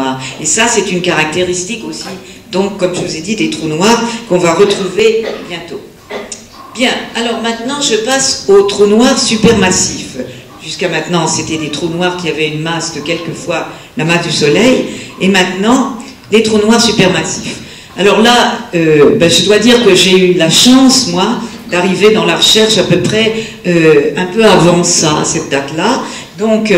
noirs. Et ça, c'est une caractéristique aussi, donc, comme je vous ai dit, des trous noirs qu'on va retrouver bientôt. Bien, alors maintenant, je passe aux trous noirs supermassifs. Jusqu'à maintenant, c'était des trous noirs qui avaient une masse de quelques fois la masse du Soleil, et maintenant, des trous noirs supermassifs. Alors là, je dois dire que j'ai eu la chance, moi, d'arriver dans la recherche à peu près un peu avant ça, à cette date-là. Donc,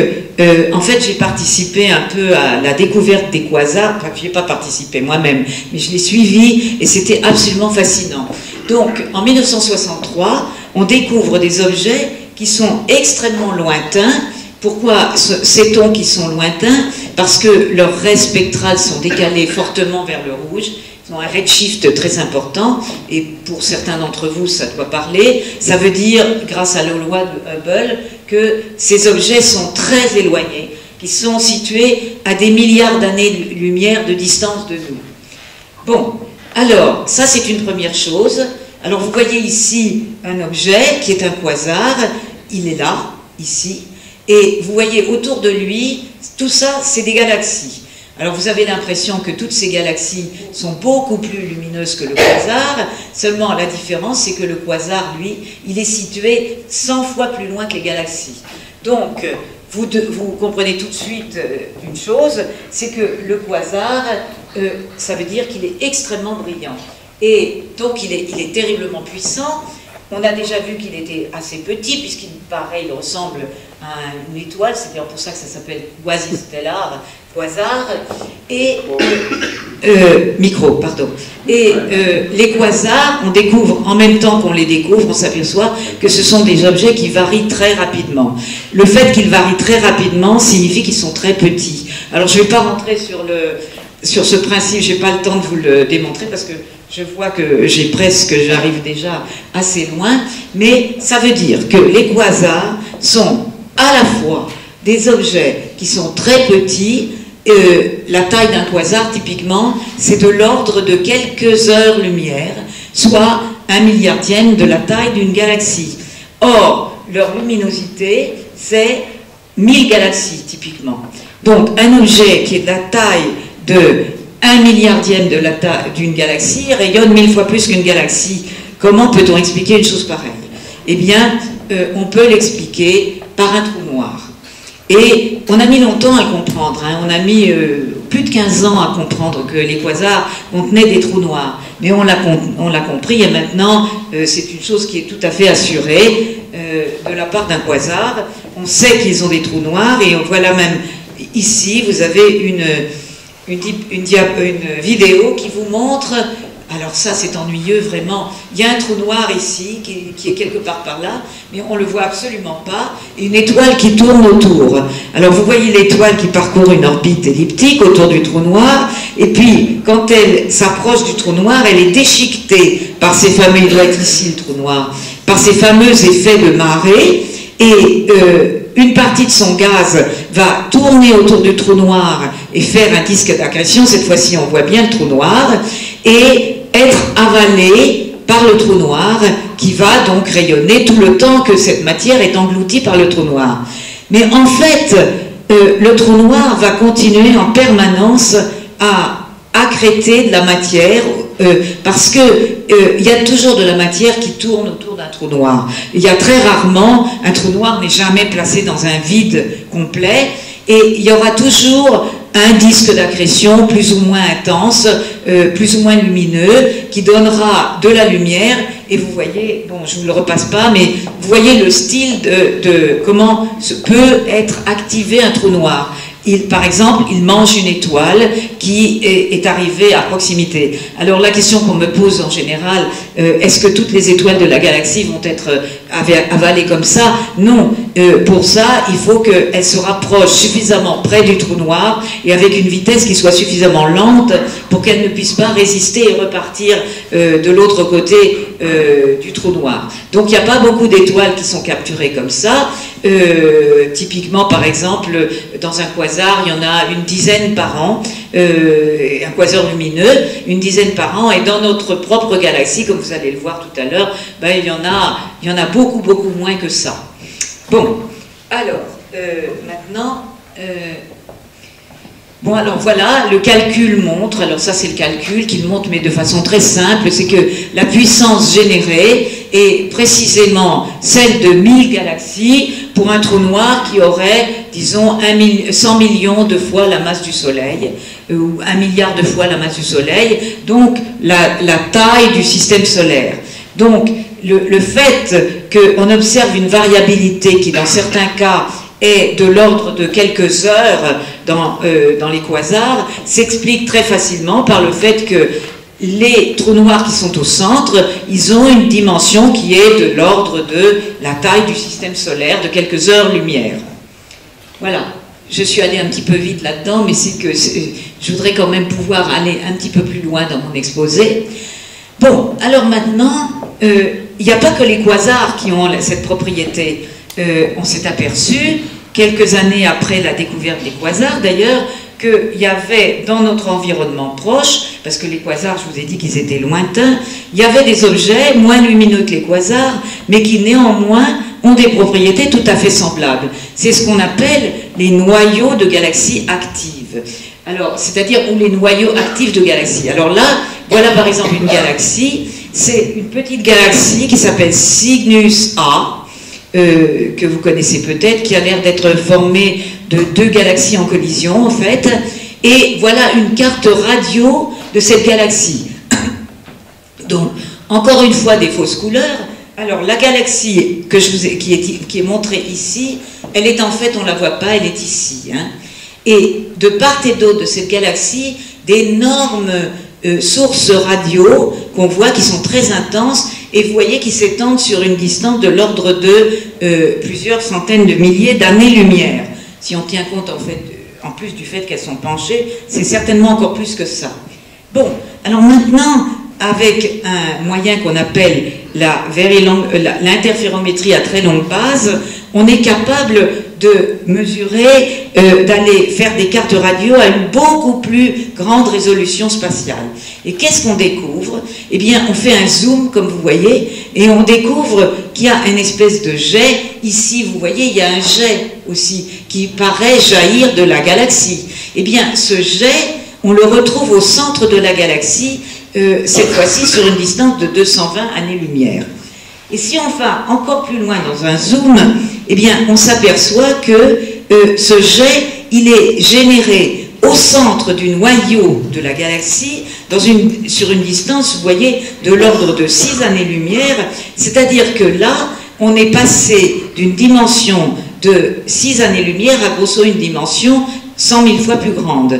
en fait, j'ai participé un peu à la découverte des quasars. Enfin, je n'y ai pas participé moi-même, mais je l'ai suivi et c'était absolument fascinant. Donc, en 1963, on découvre des objets qui sont extrêmement lointains. Pourquoi sait-on qu'ils sont lointains? Parce que leurs raies spectrales sont décalées fortement vers le rouge. Ils ont un redshift très important, et pour certains d'entre vous, ça doit parler. Ça veut dire, grâce à la loi de Hubble, que ces objets sont très éloignés, qui sont situés à des milliards d'années-lumière de distance de nous. Bon, alors, ça c'est une première chose. Alors vous voyez ici un objet qui est un quasar, il est là, ici, et vous voyez autour de lui, tout ça c'est des galaxies. Alors vous avez l'impression que toutes ces galaxies sont beaucoup plus lumineuses que le quasar, seulement la différence c'est que le quasar, lui, il est situé 100 fois plus loin que les galaxies. Donc vous comprenez tout de suite une chose, c'est que le quasar, ça veut dire qu'il est extrêmement brillant. Et donc il est terriblement puissant. On a déjà vu qu'il était assez petit, puisqu'il paraît, il ressemble à une étoile, c'est d'ailleurs pour ça que ça s'appelle quasi-stellar, quasar, et les quasars, on découvre, en même temps qu'on les découvre, on s'aperçoit que ce sont des objets qui varient très rapidement. Le fait qu'ils varient très rapidement signifie qu'ils sont très petits. Alors je ne vais pas rentrer sur ce principe, je n'ai pas le temps de vous le démontrer, parce que je vois que j'arrive déjà assez loin, mais ça veut dire que les quasars sont à la fois des objets qui sont très petits. La taille d'un quasar, typiquement, c'est de l'ordre de quelques heures-lumière, soit 1/1000e de la taille d'une galaxie. Or, leur luminosité, c'est 1000 galaxies, typiquement. Donc, un objet qui est de la taille de 1/1000e de la taille d'une galaxie rayonne 1000 fois plus qu'une galaxie. Comment peut-on expliquer une chose pareille? Eh bien, on peut l'expliquer par un trou noir. Et on a mis longtemps à comprendre, hein. On a mis plus de 15 ans à comprendre que les quasars contenaient des trous noirs. Mais on l'a compris, et maintenant, c'est une chose qui est tout à fait assurée de la part d'un quasar. On sait qu'ils ont des trous noirs, et voilà même ici, vous avez une vidéo qui vous montre. Alors ça, c'est ennuyeux, vraiment. Il y a un trou noir ici, qui est quelque part par là, mais on ne le voit absolument pas, et une étoile qui tourne autour. Alors vous voyez l'étoile qui parcourt une orbite elliptique autour du trou noir, et puis quand elle s'approche du trou noir, elle est déchiquetée par ces fameux, il doit être ici le trou noir, par ces fameux effets de marée, et une partie de son gaz va tourner autour du trou noir et faire un disque d'accrétion. Cette fois-ci, on voit bien le trou noir, et être avalé par le trou noir, qui va donc rayonner tout le temps que cette matière est engloutie par le trou noir. Mais en fait, le trou noir va continuer en permanence à accréter de la matière, parce que il y a toujours de la matière qui tourne autour d'un trou noir. Il y a très rarement, un trou noir n'est jamais placé dans un vide complet, et il y aura toujours un disque d'accrétion plus ou moins intense, plus ou moins lumineux, qui donnera de la lumière. Et vous voyez, bon, je ne vous le repasse pas, mais vous voyez le style de comment peut être activé un trou noir. Par exemple, il mange une étoile qui est arrivée à proximité. Alors la question qu'on me pose en général, est-ce que toutes les étoiles de la galaxie vont être avalées comme ça? Non. Pour ça, il faut qu'elles se rapprochent suffisamment près du trou noir et avec une vitesse qui soit suffisamment lente pour qu'elles ne puissent pas résister et repartir de l'autre côté du trou noir. Donc il n'y a pas beaucoup d'étoiles qui sont capturées comme ça. Typiquement, par exemple, dans un quasar, il y en a une dizaine par an, un quasar lumineux, une dizaine par an, et dans notre propre galaxie, comme vous allez le voir tout à l'heure, ben, il y en a beaucoup, beaucoup moins que ça. Bon, alors, maintenant, Bon, alors voilà, le calcul montre, alors ça c'est le calcul qu'il montre, mais de façon très simple, c'est que la puissance générée est précisément celle de 1000 galaxies pour un trou noir qui aurait, disons, 100 millions de fois la masse du Soleil, ou 1 milliard de fois la masse du Soleil, donc la taille du système solaire. Donc, le fait qu'on observe une variabilité qui, dans certains cas, est de l'ordre de quelques heures dans les quasars, s'explique très facilement par le fait que les trous noirs qui sont au centre, ils ont une dimension qui est de l'ordre de la taille du système solaire, de quelques heures-lumière. Voilà. Je suis allée un petit peu vite là-dedans, mais c'est que je voudrais quand même pouvoir aller un petit peu plus loin dans mon exposé. Bon, alors maintenant, il n'y a pas que les quasars qui ont cette propriété. On s'est aperçu, quelques années après la découverte des quasars d'ailleurs, qu'il y avait dans notre environnement proche, parce que les quasars, je vous ai dit qu'ils étaient lointains, il y avait des objets moins lumineux que les quasars, mais qui néanmoins ont des propriétés tout à fait semblables. C'est ce qu'on appelle les noyaux de galaxies actives. Alors, c'est-à-dire ou les noyaux actifs de galaxies. Alors là, voilà par exemple une galaxie, c'est une petite galaxie qui s'appelle Cygnus A, que vous connaissez peut-être, qui a l'air d'être formée de 2 galaxies en collision en fait, et voilà une carte radio de cette galaxie. Donc, encore une fois des fausses couleurs. Alors la galaxie qui est montrée ici, elle est en fait, on ne la voit pas, elle est ici. Hein. Et de part et d'autre de cette galaxie, d'énormes sources radio qu'on voit qui sont très intenses et vous voyez qui s'étendent sur une distance de l'ordre de plusieurs centaines de milliers d'années-lumière. Si on tient compte en fait, en plus du fait qu'elles sont penchées, c'est certainement encore plus que ça. Bon, alors maintenant, avec un moyen qu'on appelle l'interférométrie à très longue base, on est capable de mesurer, d'aller faire des cartes radio à une beaucoup plus grande résolution spatiale. Et qu'est-ce qu'on découvre? Eh bien, on fait un zoom, comme vous voyez, et on découvre qu'il y a une espèce de jet. Ici, vous voyez, il y a un jet aussi qui paraît jaillir de la galaxie. Eh bien, ce jet, on le retrouve au centre de la galaxie, cette fois-ci sur une distance de 220 années-lumière. Et si on va encore plus loin dans un zoom, eh bien, on s'aperçoit que ce jet, il est généré au centre du noyau de la galaxie, sur une distance, vous voyez, de l'ordre de 6 années-lumière, c'est-à-dire que là, on est passé d'une dimension de 6 années-lumière à grosso une dimension 100 000 fois plus grande.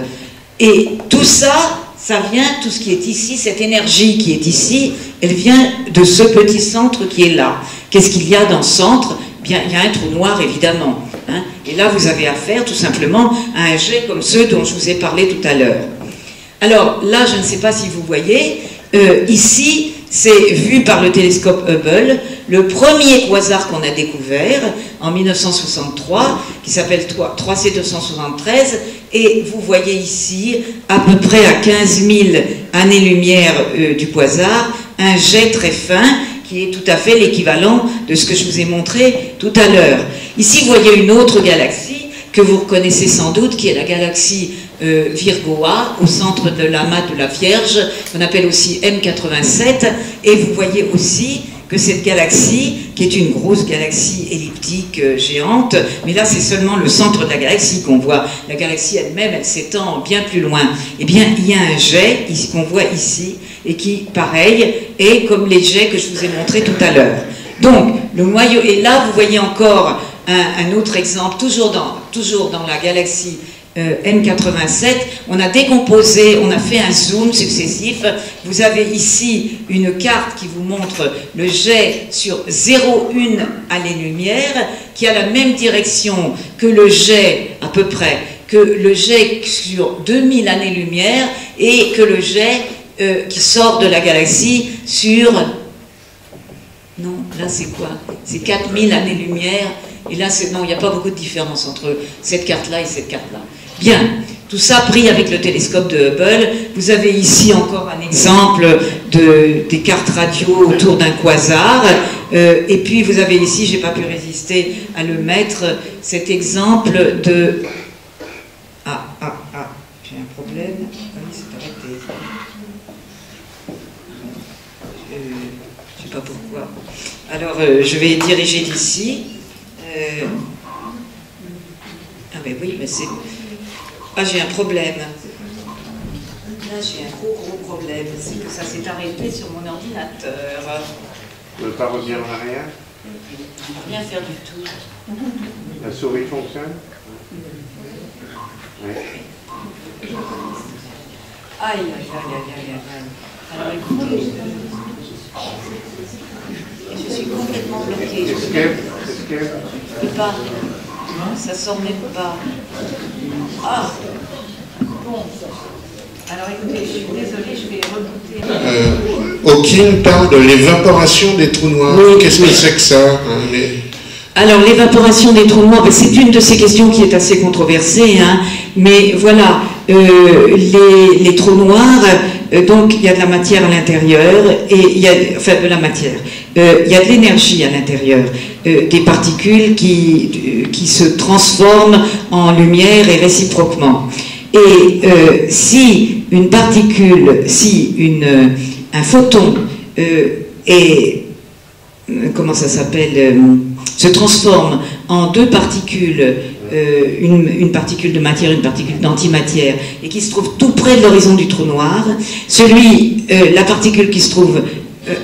Et tout ça, ça vient, tout ce qui est ici, cette énergie qui est ici, elle vient de ce petit centre qui est là. Qu'est-ce qu'il y a dans ce centre? Bien, il y a un trou noir, évidemment. Hein. Et là, vous avez affaire, tout simplement, à un jet comme ceux dont je vous ai parlé tout à l'heure. Alors, là, je ne sais pas si vous voyez, ici, c'est vu par le télescope Hubble, le premier quasar qu'on a découvert en 1963, qui s'appelle 3C273, et vous voyez ici, à peu près à 15 000 années-lumière du quasar, un jet très fin, qui est tout à fait l'équivalent de ce que je vous ai montré tout à l'heure. Ici, vous voyez une autre galaxie, que vous reconnaissez sans doute, qui est la galaxie Virgo A, au centre de l'amas de la Vierge, qu'on appelle aussi M87, et vous voyez aussi que cette galaxie, qui est une grosse galaxie elliptique géante, mais là c'est seulement le centre de la galaxie qu'on voit, la galaxie elle-même, elle s'étend bien plus loin, eh bien il y a un jet qu'on voit ici, et qui, pareil, est comme les jets que je vous ai montrés tout à l'heure. Donc, le noyau, et là vous voyez encore un autre exemple, toujours dans la galaxie M87, on a décomposé, on a fait un zoom successif. Vous avez ici une carte qui vous montre le jet sur 0,1 année-lumière, qui a la même direction que le jet, à peu près, que le jet sur 2000 années-lumière, et que le jet qui sort de la galaxie sur... Non, là c'est quoi? C'est 4000 années-lumière, et là, non, il n'y a pas beaucoup de différence entre cette carte-là et cette carte-là. Bien, tout ça pris avec le télescope de Hubble. Vous avez ici encore un exemple des cartes radio autour d'un quasar. Et puis vous avez ici, je n'ai pas pu résister à le mettre, cet exemple de... problème. Ah oui, c'est arrêté. Je ne sais pas pourquoi. Alors, je vais diriger d'ici. Ah mais oui, mais c'est... Ah, j'ai un problème. Là, j'ai un gros problème. C'est que ça s'est arrêté sur mon ordinateur. Vous ne pouvez pas revenir en arrière? Je ne peux rien faire du tout. La souris fonctionne? Oui. Aïe. Alors écoutez, je suis complètement bloquée. Escape. Je ne peux pas. Ça sort même pas. Ah. Bon. Alors écoutez, je suis désolée, je vais rebooter. Hawking parle de l'évaporation des trous noirs. Oui, Qu'est-ce que c'est que ça, hein, Alors l'évaporation des trous noirs, ben, c'est une de ces questions qui est assez controversée, hein, mais voilà, les trous noirs, donc il y a de la matière à l'intérieur, et il y a, enfin de la matière, il y a de l'énergie à l'intérieur, des particules qui se transforment en lumière et réciproquement. Et si une particule, un photon comment ça s'appelle, se transforme en deux particules, une particule de matière, une particule d'antimatière, et qui se trouve tout près de l'horizon du trou noir, la particule qui se trouve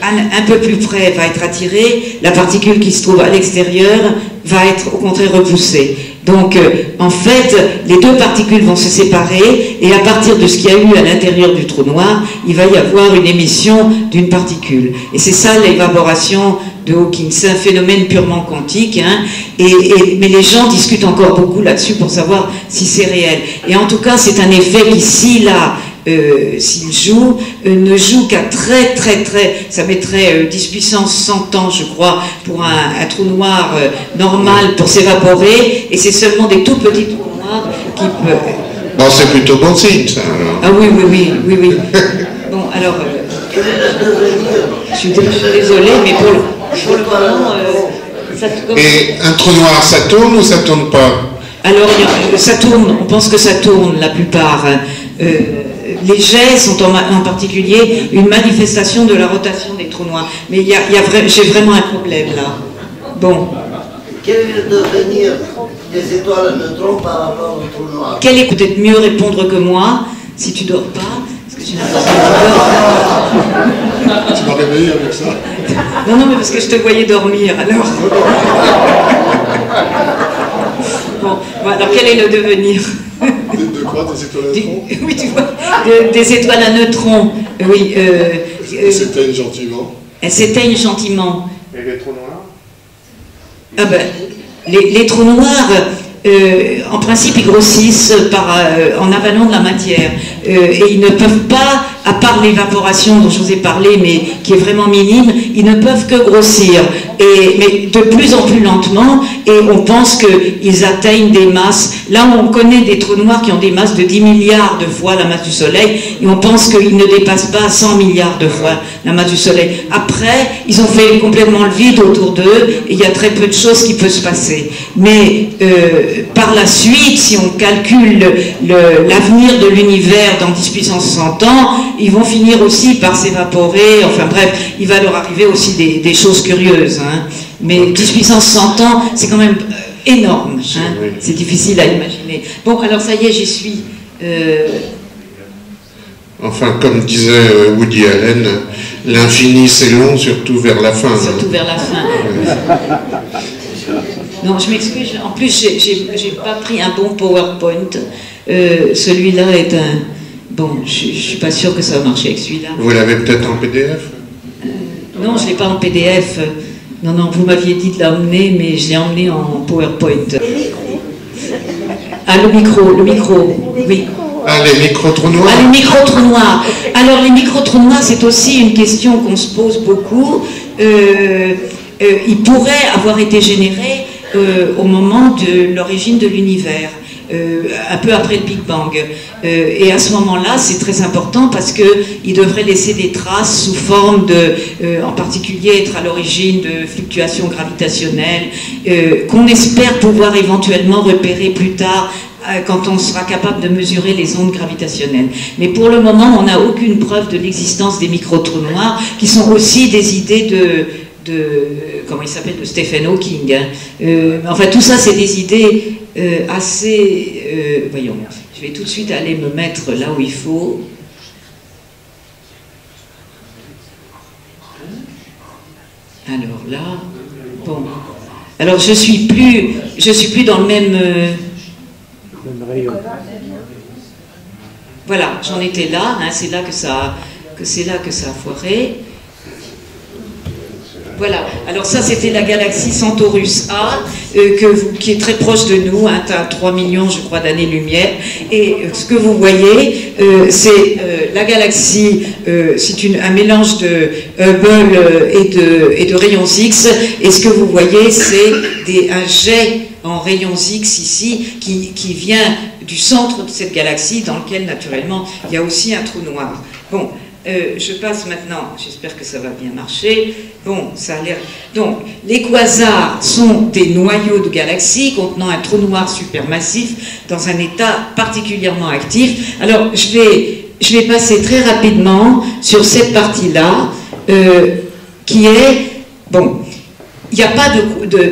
un peu plus près va être attirée, la particule qui se trouve à l'extérieur va être au contraire repoussée. Donc, en fait, les deux particules vont se séparer, et à partir de ce qu'il y a eu à l'intérieur du trou noir, il va y avoir une émission d'une particule. Et c'est ça l'évaporation de Hawking. C'est un phénomène purement quantique, hein, mais les gens discutent encore beaucoup là-dessus pour savoir si c'est réel. Et en tout cas, c'est un effet qui, s'il joue, ne joue qu'à très, ça mettrait 10 puissance 100 ans, je crois, pour un trou noir normal pour s'évaporer, et c'est seulement des tout petits trous noirs qui peuvent... Bon, c'est plutôt bon signe, ça, alors. Ah oui. Bon, alors, je suis désolée, mais pour le moment, ça commence... Et un trou noir, ça tourne ou ça tourne pas? Alors, ça tourne, on pense que ça tourne, la plupart. Les jets sont en particulier une manifestation de la rotation des trous noirs. Mais j'ai vraiment un problème là. Bon. Quel est le devenir des étoiles à neutrons par rapport au trou noir? Quel est peut-être mieux répondre que moi, si tu dors pas, parce que j'ai l'impression que tu dors. Tu m'as réveillé avec ça. Non, mais parce que je te voyais dormir, alors. Bon, alors quel est le devenir? De quoi? Des étoiles à neutrons? Oui, tu vois, des étoiles à neutrons. Oui. Elles s'éteignent gentiment. Elles s'éteignent gentiment. Et les trous noirs? Ah ben, les trous noirs, en principe, ils grossissent en avalant de la matière. Et ils ne peuvent pas, à part l'évaporation dont je vous ai parlé, mais qui est vraiment minime, ils ne peuvent que grossir. Mais de plus en plus lentement, et on pense qu'ils atteignent des masses. Là, on connaît des trous noirs qui ont des masses de 10 milliards de fois la masse du Soleil, et on pense qu'ils ne dépassent pas 100 milliards de fois la masse du Soleil. Après, ils ont fait complètement le vide autour d'eux, et il y a très peu de choses qui peuvent se passer. Mais par la suite, si on calcule l'avenir de l'univers dans 10 puissance 100 ans, ils vont finir aussi par s'évaporer. Enfin bref, il va leur arriver aussi des choses curieuses. Hein. Mais 10 puissance 100 ans, c'est quand même énorme. Hein. C'est difficile à imaginer. Bon, alors ça y est, j'y suis. Enfin, comme disait Woody Allen, l'infini c'est long, surtout vers la fin. Surtout vers la fin. Non, je m'excuse. En plus, j'ai pas pris un bon PowerPoint. Celui-là est un... Bon, je suis pas sûre que ça va marcher avec celui-là. Vous l'avez peut-être en PDF? Non, je l'ai pas en PDF. Non, vous m'aviez dit de l'emmener, mais je l'ai emmené en PowerPoint. Ah, le micro, oui. Ah, les micro-trous noirs. Ah, les micro-trous noirs. Alors, les micro-trous noirs, c'est aussi une question qu'on se pose beaucoup. Ils pourraient avoir été générés au moment de l'origine de l'univers. Un peu après le Big Bang. Et à ce moment-là, c'est très important parce qu'il devrait laisser des traces sous forme en particulier être à l'origine de fluctuations gravitationnelles, qu'on espère pouvoir éventuellement repérer plus tard quand on sera capable de mesurer les ondes gravitationnelles. Mais pour le moment, on n'a aucune preuve de l'existence des micro-trous noirs, qui sont aussi des idées comment il s'appelle, de Stephen Hawking. Enfin, tout ça, c'est des idées assez... voyons, je vais tout de suite aller me mettre là où il faut. Alors là, bon. Alors je suis plus dans le même rayon. Voilà, j'en étais là, hein, c'est là que ça a foiré. Voilà, alors ça c'était la galaxie Centaurus A, qui est très proche de nous, hein, à 3 millions je crois d'années-lumière, et ce que vous voyez, c'est la galaxie, c'est un mélange de Hubble et de rayons X, et ce que vous voyez c'est un jet en rayons X ici, qui vient du centre de cette galaxie, dans lequel naturellement il y a aussi un trou noir. Bon. Je passe maintenant, j'espère que ça va bien marcher. Bon, ça a l'air... Donc, les quasars sont des noyaux de galaxies contenant un trou noir supermassif dans un état particulièrement actif. Alors, je vais passer très rapidement sur cette partie-là, qui est... Bon, il n'y a pas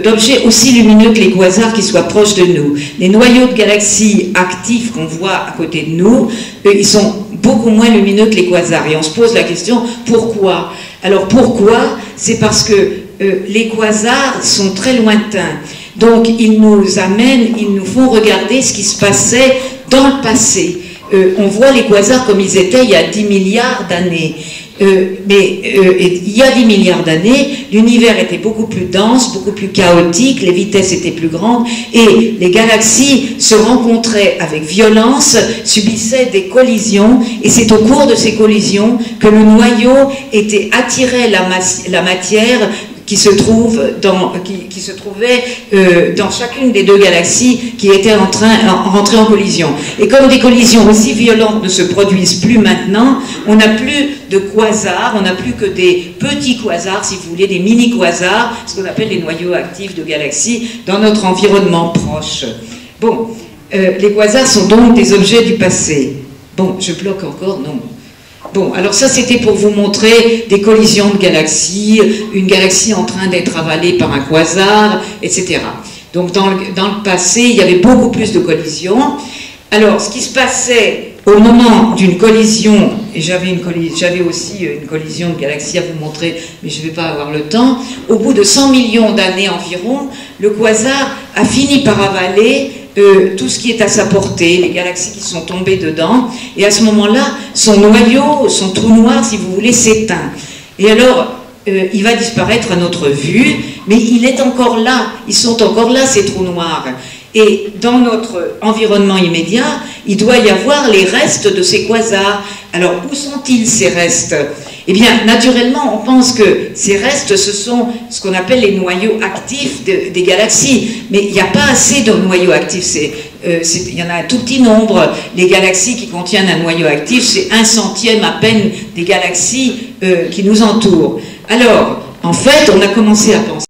d'objet aussi lumineux que les quasars qui soient proches de nous. Les noyaux de galaxies actifs qu'on voit à côté de nous, ils sont beaucoup moins lumineux que les quasars. Et on se pose la question, pourquoi? Alors pourquoi? C'est parce que les quasars sont très lointains. Donc ils nous font regarder ce qui se passait dans le passé. On voit les quasars comme ils étaient il y a 10 milliards d'années. Il y a 10 milliards d'années, l'univers était beaucoup plus dense, beaucoup plus chaotique, les vitesses étaient plus grandes et les galaxies se rencontraient avec violence, subissaient des collisions, et c'est au cours de ces collisions que le noyau attirait la matière qui se trouvait dans chacune des deux galaxies qui étaient rentrées en collision. Et comme des collisions aussi violentes ne se produisent plus maintenant, on n'a plus de quasars, on n'a plus que des petits quasars, si vous voulez, des mini-quasars, ce qu'on appelle les noyaux actifs de galaxies, dans notre environnement proche. Bon, les quasars sont donc des objets du passé. Bon, je bloque encore, non. Bon, alors ça c'était pour vous montrer des collisions de galaxies, une galaxie en train d'être avalée par un quasar, etc. Donc dans le passé, il y avait beaucoup plus de collisions. Alors, ce qui se passait au moment d'une collision, et j'avais aussi une collision de galaxies à vous montrer, mais je ne vais pas avoir le temps, au bout de 100 millions d'années environ, le quasar a fini par avaler tout ce qui est à sa portée, les galaxies qui sont tombées dedans, et à ce moment-là, son noyau, son trou noir, si vous voulez, s'éteint. Et alors, il va disparaître à notre vue, mais il est encore là, ils sont encore là, ces trous noirs. Et dans notre environnement immédiat, il doit y avoir les restes de ces quasars. Alors, où sont-ils ces restes? Eh bien, naturellement, on pense que ces restes, ce sont ce qu'on appelle les noyaux actifs des galaxies. Mais il n'y a pas assez de noyaux actifs. Il y en a un tout petit nombre. Les galaxies qui contiennent un noyau actif, c'est 1/100e à peine des galaxies qui nous entourent. Alors, en fait, on a commencé à penser